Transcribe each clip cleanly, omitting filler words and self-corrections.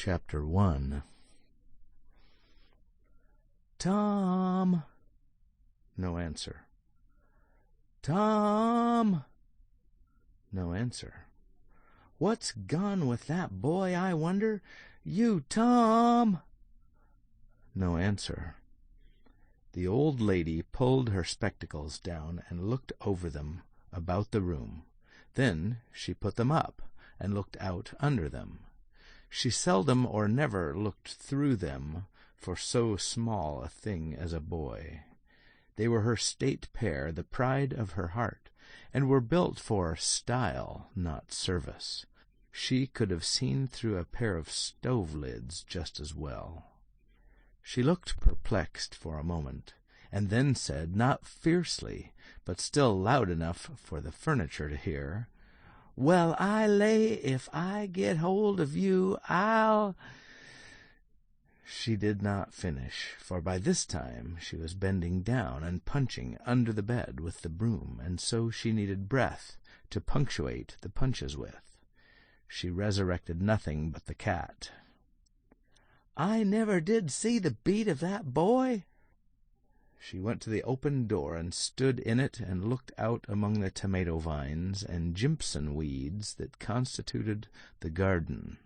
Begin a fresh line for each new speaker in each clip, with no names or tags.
Chapter 1. Tom! No answer. Tom! No answer. What's gone with that boy, I wonder? You, Tom! No answer. The old lady pulled her spectacles down and looked over them about the room. Then she put them up and looked out under them. She seldom or never looked through them for so small a thing as a boy. They were her state pair, the pride of her heart, and were built for style, not service. She could have seen through a pair of stove lids just as well. She looked perplexed for a moment, and then said, not fiercely, but still loud enough for the furniture to hear, "Well, I lay if I get hold of you, I'll—" She did not finish, for by this time she was bending down and punching under the bed with the broom, and so she needed breath to punctuate the punches with. She resurrected nothing but the cat. "I never did see the beat of that boy." She went to the open door and stood in it and looked out among the tomato vines and jimpson weeds that constituted the garden.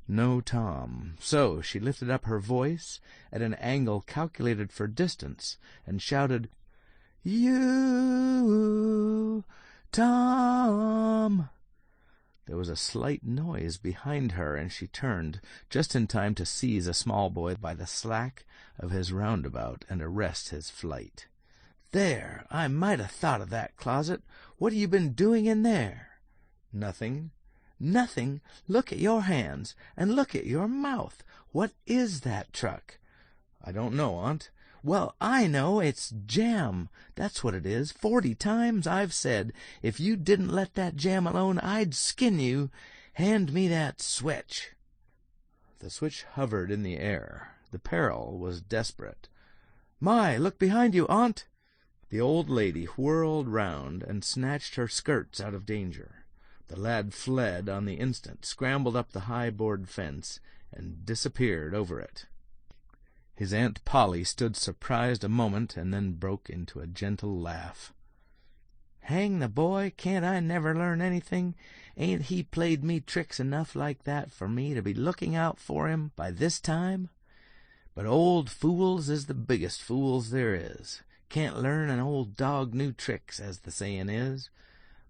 No Tom. So she lifted up her voice at an angle calculated for distance and shouted, "You, Tom!" There was a slight noise behind her, and she turned, just in time to seize a small boy by the slack of his roundabout and arrest his flight. "There! I might have thought of that closet. What have you been doing in there?" "Nothing." "Nothing? Look at your hands, and look at your mouth. What is that truck?" "I don't know, Aunt." "Well, I know. It's jam. That's what it is. 40 times I've said, if you didn't let that jam alone, I'd skin you. Hand me that switch." The switch hovered in the air. The peril was desperate. "My, look behind you, Aunt!" The old lady whirled round and snatched her skirts out of danger. The lad fled on the instant, scrambled up the high board fence, and disappeared over it. His Aunt Polly stood surprised a moment, and then broke into a gentle laugh. "Hang the boy! Can't I never learn anything? Ain't he played me tricks enough like that for me to be looking out for him by this time? But old fools is the biggest fools there is. Can't learn an old dog new tricks, as the sayin' is.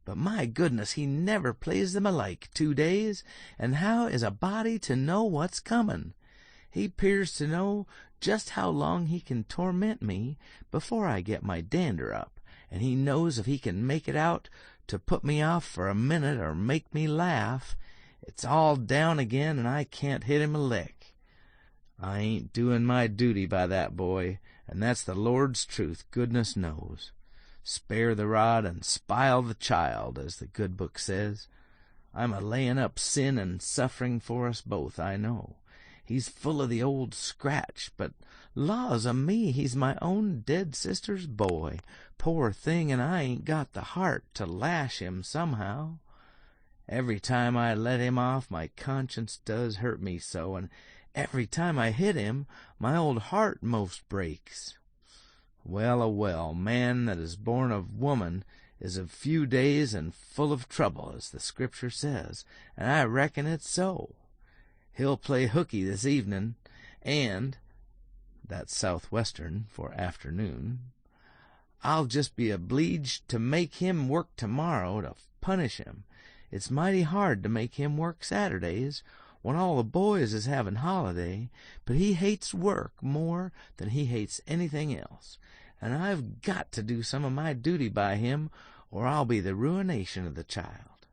But my goodness, he never plays them alike 2 days, and how is a body to know what's comin'? He 'pears to know just how long he can torment me before I get my dander up, and he knows if he can make it out to put me off for a minute or make me laugh, it's all down again and I can't hit him a lick. I ain't doin' my duty by that boy, and that's the Lord's truth, goodness knows. Spare the rod and spile the child, as the good book says. I'm a-layin' up sin and suffering for us both, I know. He's full of the old scratch, but laws o' me, he's my own dead sister's boy, poor thing, and I ain't got the heart to lash him somehow. Every time I let him off, my conscience does hurt me so, and every time I hit him, my old heart most breaks. Well a well, man that is born of woman is of few days and full of trouble, as the Scripture says, and I reckon it's so. He'll play hooky this evening, and that's southwestern for afternoon. I'll just be obleeged to make him work tomorrow to punish him. It's mighty hard to make him work Saturdays, when all the boys is having holiday, but he hates work more than he hates anything else, and I've got to do some of my duty by him, or I'll be the ruination of the child."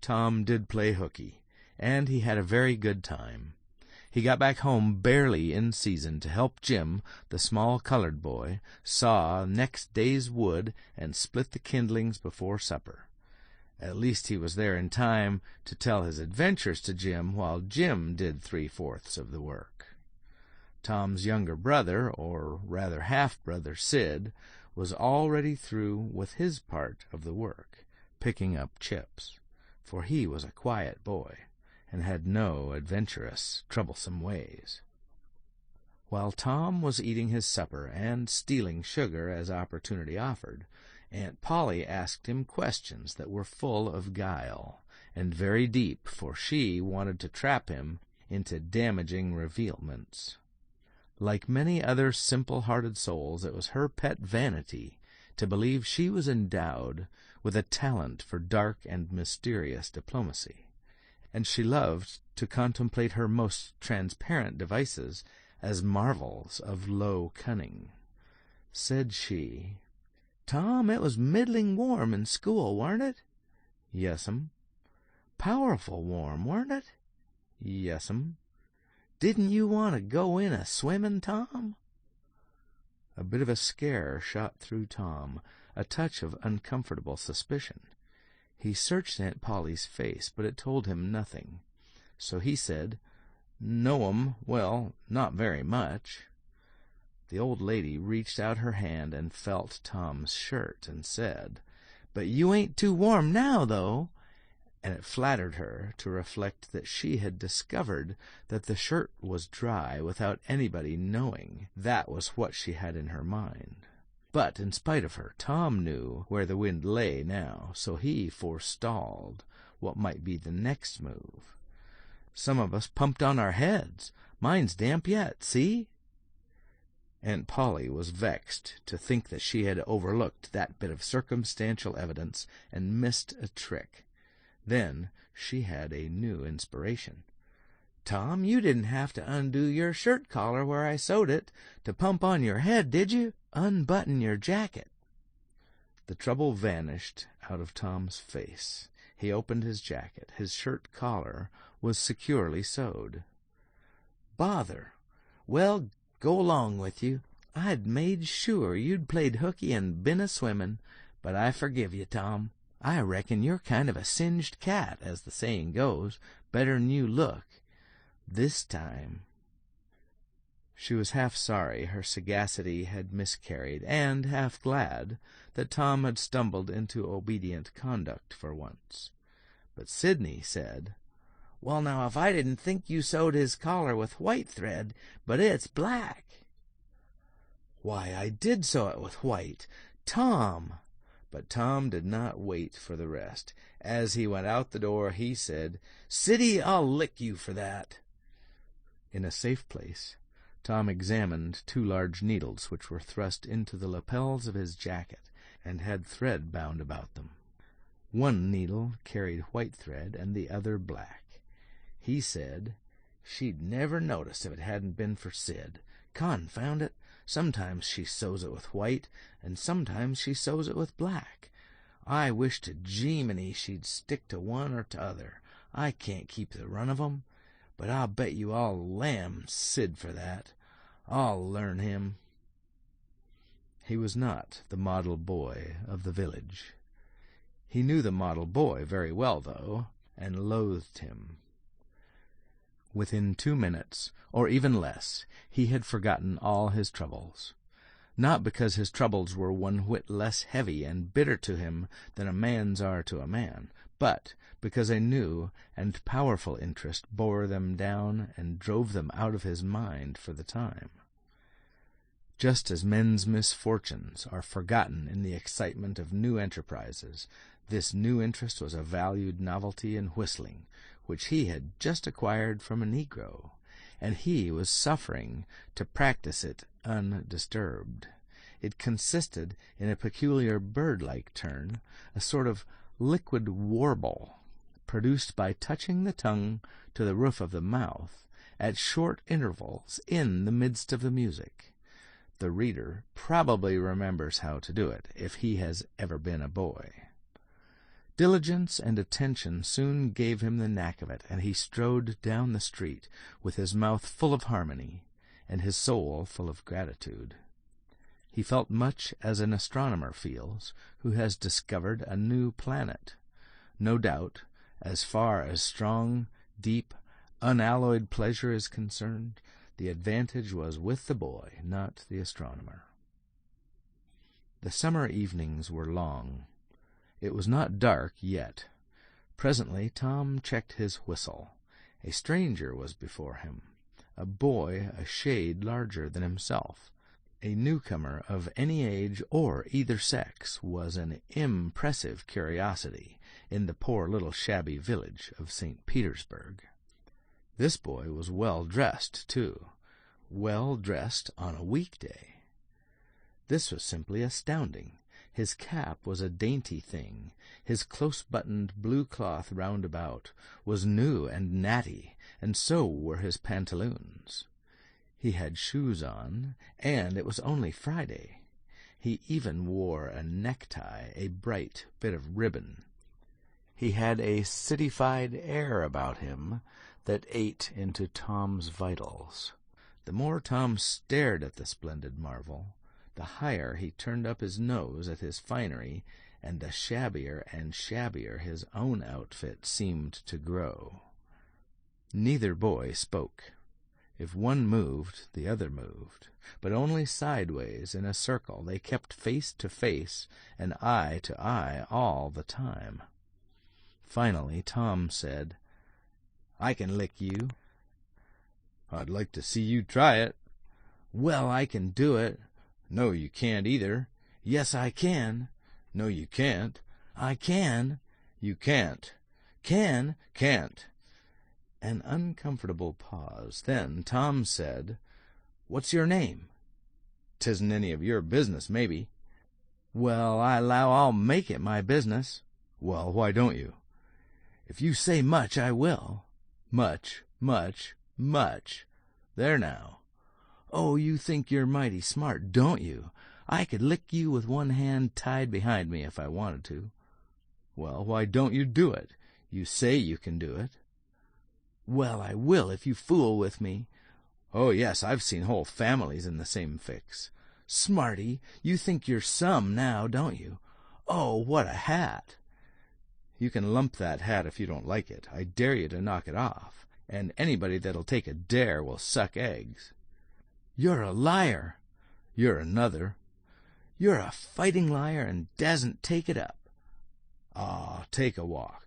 Tom did play hooky, and he had a very good time. He got back home barely in season to help Jim, the small colored boy, saw next day's wood and split the kindlings before supper. At least he was there in time to tell his adventures to Jim, while Jim did 3/4 of the work. Tom's younger brother, or rather half-brother Sid, was already through with his part of the work, picking up chips, for he was a quiet boy, and had no adventurous, troublesome ways. While Tom was eating his supper and stealing sugar as opportunity offered, Aunt Polly asked him questions that were full of guile, and very deep, for she wanted to trap him into damaging revealments. Like many other simple-hearted souls, it was her pet vanity to believe she was endowed with a talent for dark and mysterious diplomacy, and she loved to contemplate her most transparent devices as marvels of low cunning. Said she, "Tom, it was middling warm in school, warn't it?" "Yes'm." "Powerful warm, warn't it?" "Yes'm." "Didn't you want to go in a-swimming, Tom?" A bit of a scare shot through Tom, a touch of uncomfortable suspicion. He searched Aunt Polly's face, but it told him nothing. So he said, "No'm, well, not very much." The old lady reached out her hand and felt Tom's shirt and said, "But you ain't too warm now, though." And it flattered her to reflect that she had discovered that the shirt was dry without anybody knowing that was what she had in her mind. But in spite of her, Tom knew where the wind lay now, so he forestalled what might be the next move. "Some of us pumped on our heads. Mine's damp yet, see?" Aunt Polly was vexed to think that she had overlooked that bit of circumstantial evidence and missed a trick. Then she had a new inspiration. "Tom, you didn't have to undo your shirt collar where I sewed it to pump on your head, did you? Unbutton your jacket." The trouble vanished out of Tom's face. He opened his jacket. His shirt collar was securely sewed. "Bother! Well, go along with you. I'd made sure you'd played hooky and been a-swimming, but I forgive you, Tom. I reckon you're kind of a singed cat, as the saying goes, better'n you look. This time." She was half sorry her sagacity had miscarried, and half glad that Tom had stumbled into obedient conduct for once. But Sidney said, "Well, now, if I didn't think you sewed his collar with white thread, but it's black." "Why, I did sew it with white. Tom!" But Tom did not wait for the rest. As he went out the door, he said, "Siddy, I'll lick you for that." In a safe place, Tom examined 2 large needles which were thrust into the lapels of his jacket and had thread bound about them. One needle carried white thread and the other black. He said, "She'd never noticed if it hadn't been for Sid. Confound it! Sometimes she sews it with white, and sometimes she sews it with black. I wish to Jeminy she'd stick to one or t'other. I can't keep the run of 'em, but I'll bet you I'll lamb Sid for that. I'll learn him." He was not the model boy of the village. He knew the model boy very well, though, and loathed him. Within 2 minutes, or even less, he had forgotten all his troubles. Not because his troubles were one whit less heavy and bitter to him than a man's are to a man, but because a new and powerful interest bore them down and drove them out of his mind for the time. Just as men's misfortunes are forgotten in the excitement of new enterprises, this new interest was a valued novelty in whistling, which he had just acquired from a Negro, and he was suffering to practice it undisturbed. It consisted in a peculiar bird-like turn, a sort of liquid warble, produced by touching the tongue to the roof of the mouth at short intervals in the midst of the music. The reader probably remembers how to do it, if he has ever been a boy. Diligence and attention soon gave him the knack of it, and he strode down the street with his mouth full of harmony and his soul full of gratitude. He felt much as an astronomer feels who has discovered a new planet. No doubt, as far as strong, deep, unalloyed pleasure is concerned, the advantage was with the boy, not the astronomer. The summer evenings were long. It was not dark yet. Presently Tom checked his whistle. A stranger was before him, a boy a shade larger than himself. A newcomer of any age or either sex was an impressive curiosity in the poor little shabby village of St. Petersburg. This boy was well dressed, too, well dressed on a weekday. This was simply astounding. His cap was a dainty thing. His close-buttoned blue cloth roundabout was new and natty, and so were his pantaloons. He had shoes on, and it was only Friday. He even wore a necktie, a bright bit of ribbon. He had a citified air about him that ate into Tom's vitals. The more Tom stared at the splendid marvel, the higher he turned up his nose at his finery, and the shabbier and shabbier his own outfit seemed to grow. Neither boy spoke. If one moved, the other moved, but only sideways in a circle. They kept face to face and eye to eye all the time. Finally Tom said, "I can lick you." "I'd like to see you try it." "Well, I can do it." "No, you can't either." "Yes, I can." "No, you can't." "I can." "You can't." "Can." "Can't." An uncomfortable pause. Then Tom said, "What's your name?" "'Tisn't any of your business, maybe." "Well, I 'low I'll make it my business." "Well, why don't you?" "If you say much, I will." "Much, much, much. There now." "Oh, you think you're mighty smart, don't you? I could lick you with one hand tied behind me if I wanted to." "Well, why don't you do it? You say you can do it." "Well, I will if you fool with me." "Oh, yes, I've seen whole families in the same fix." "Smarty, you think you're some now, don't you? Oh, what a hat!" "You can lump that hat if you don't like it. I dare you to knock it off, and anybody that'll take a dare will suck eggs." "You're a liar." "You're another." "You're a fighting liar and dasn't take it up." "Aw, take a walk."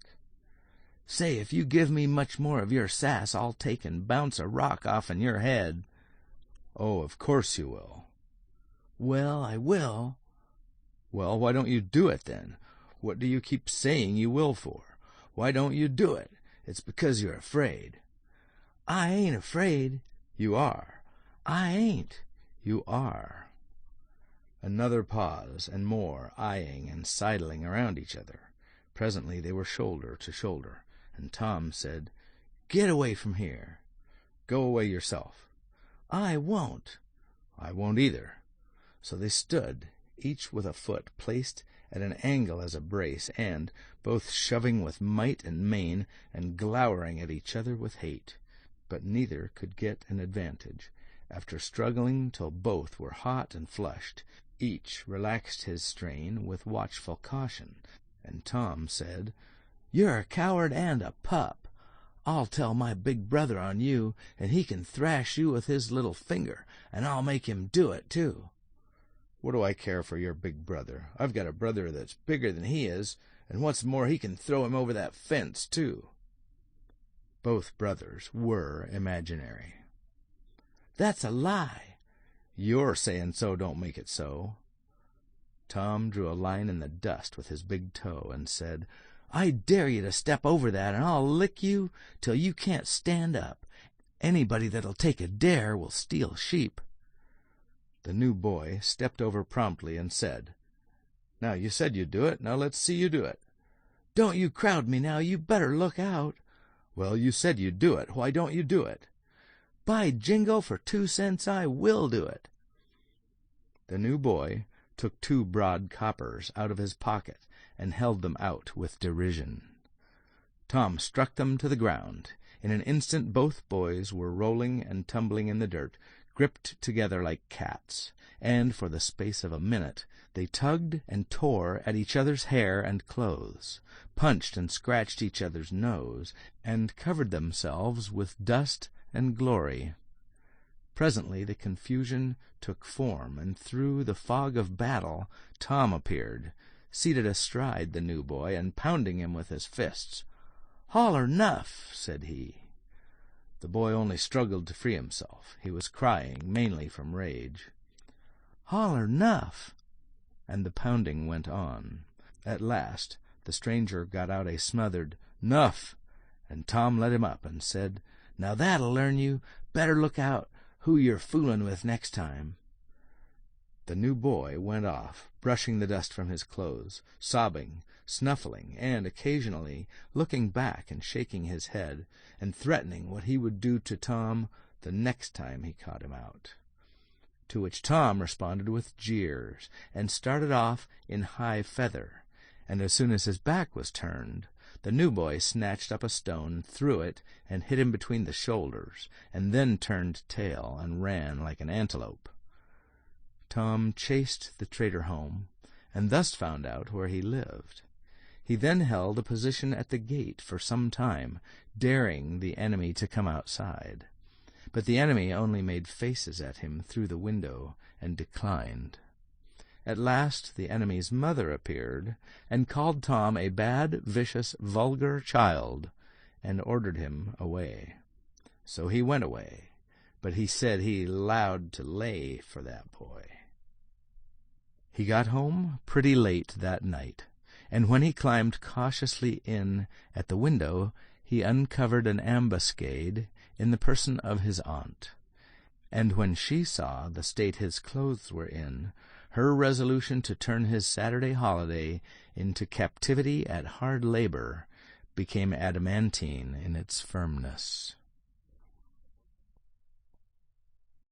"Say, if you give me much more of your sass, I'll take and bounce a rock off'n your head." "Oh, of course you will." "Well, I will." "Well, why don't you do it, then? What do you keep saying you will for? Why don't you do it? It's because you're afraid." "I ain't afraid." "You are." "I ain't." "You are." Another pause, and more eyeing and sidling around each other. Presently they were shoulder to shoulder, and Tom said, "Get away from here." "Go away yourself." "I won't." "I won't either." So they stood, each with a foot placed at an angle as a brace, and both shoving with might and main, and glowering at each other with hate. But neither could get an advantage. After struggling till both were hot and flushed, each relaxed his strain with watchful caution, and Tom said, "You're a coward and a pup. I'll tell my big brother on you, and he can thrash you with his little finger, and I'll make him do it, too." "What do I care for your big brother? I've got a brother that's bigger than he is, and what's more, he can throw him over that fence, too." Both brothers were imaginary. "That's a lie." "Your saying so don't make it so." Tom drew a line in the dust with his big toe and said, "I dare you to step over that, and I'll lick you till you can't stand up. Anybody that'll take a dare will steal sheep." The new boy stepped over promptly and said, "Now, you said you'd do it. Now let's see you do it." "Don't you crowd me now. You better look out." "Well, you said you'd do it. Why don't you do it?" "By jingo, for 2 cents I will do it." The new boy took 2 broad coppers out of his pocket and held them out with derision. Tom struck them to the ground. In an instant both boys were rolling and tumbling in the dirt, gripped together like cats, and for the space of a minute they tugged and tore at each other's hair and clothes, punched and scratched each other's nose, and covered themselves with dust and glory. Presently the confusion took form, and through the fog of battle Tom appeared, seated astride the new boy and pounding him with his fists. "Holler 'nuff," said he. The boy only struggled to free himself. He was crying, mainly from rage. "Holler 'nuff!" And the pounding went on. At last the stranger got out a smothered "'Nuff!" and Tom let him up and said, "Now that'll learn you. Better look out who you're foolin' with next time." The new boy went off, brushing the dust from his clothes, sobbing, snuffling, and occasionally looking back and shaking his head, and threatening what he would do to Tom the next time he caught him out. To which Tom responded with jeers, and started off in high feather, and as soon as his back was turned, the new boy snatched up a stone, threw it, and hit him between the shoulders, and then turned tail and ran like an antelope. Tom chased the traitor home, and thus found out where he lived. He then held a position at the gate for some time, daring the enemy to come outside. But the enemy only made faces at him through the window and declined. At last the enemy's mother appeared, and called Tom a bad, vicious, vulgar child, and ordered him away. So he went away, but he said he 'lowed to lay for that boy. He got home pretty late that night, and when he climbed cautiously in at the window, he uncovered an ambuscade in the person of his aunt. And when she saw the state his clothes were in, her resolution to turn his Saturday holiday into captivity at hard labor became adamantine in its firmness.